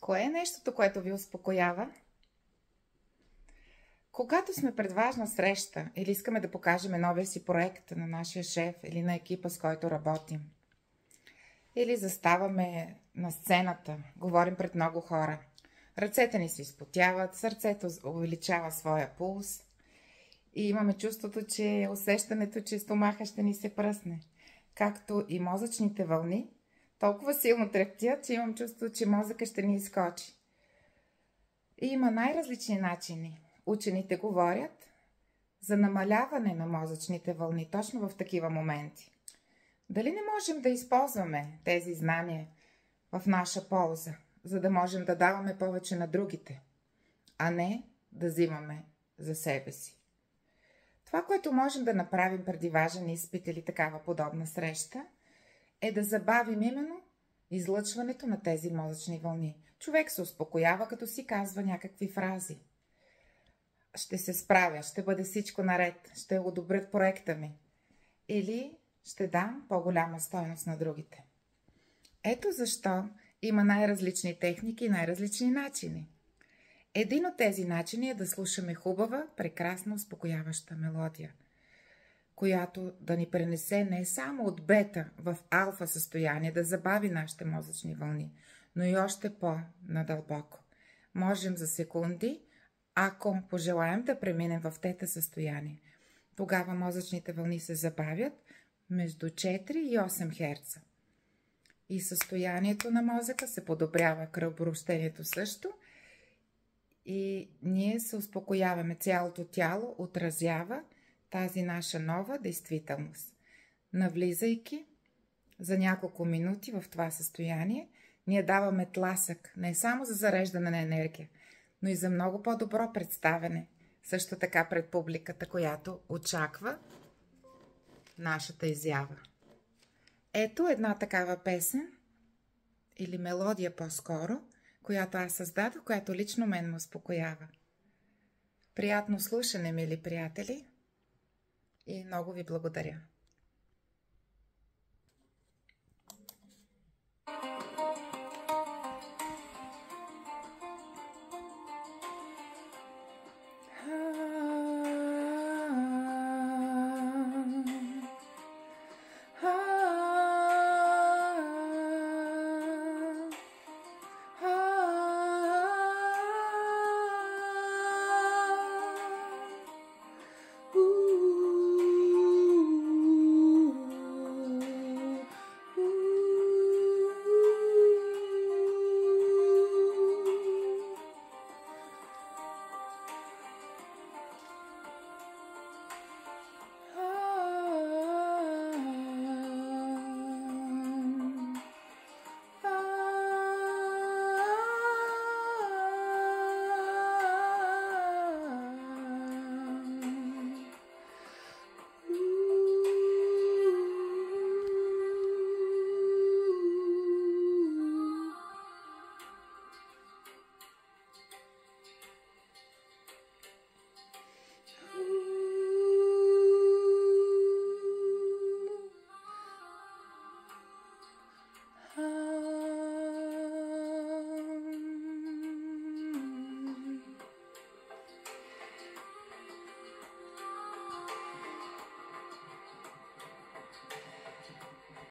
Кое е нещото, което ви успокоява? Когато сме пред важна среща или искаме да покажем новия си проект на нашия шеф или на екипа, с който работим, или заставаме на сцената, говорим пред много хора, ръцете ни се изпотяват, сърцето увеличава своя пулс и имаме чувството, усещането, че стомаха ще ни се пръсне, както и мозъчните вълни толкова силно трептят, че имам чувство, че мозъка ще ни изскочи. И има най-различни начини. Учените говорят за намаляване на мозъчните вълни точно в такива моменти. Дали не можем да използваме тези знания в наша полза, за да можем да даваме повече на другите, а не да взимаме за себе си? Това, което можем да направим преди важен изпит или такава подобна среща, е да забавим именно излъчването на тези мозъчни вълни. Човек се успокоява, като си казва някакви фрази. Ще се справя, ще бъде всичко наред, ще одобрят проекта ми. Или ще дам по-голяма стойност на другите. Ето защо има най-различни техники и най-различни начини. Един от тези начини е да слушаме хубава, прекрасна, успокояваща мелодия, която да ни пренесе не само от бета в алфа състояние, да забави нашите мозъчни вълни, но и още по-надълбоко. Можем за секунди, ако пожелаем, да преминем в тета състояние. Тогава мозъчните вълни се забавят между 4 и 8 Хц. И състоянието на мозъка се подобрява, кръвообращението също. И ние се успокояваме, цялото тяло отразява тази наша нова действителност. Навлизайки за няколко минути в това състояние, ние даваме тласък не само за зареждане на енергия, но и за много по-добро представяне, също така пред публиката, която очаква нашата изява. Ето една такава песен, или мелодия по-скоро, която аз създадох, която лично мен ме успокоява. Приятно слушане, мили приятели, и много ви благодаря.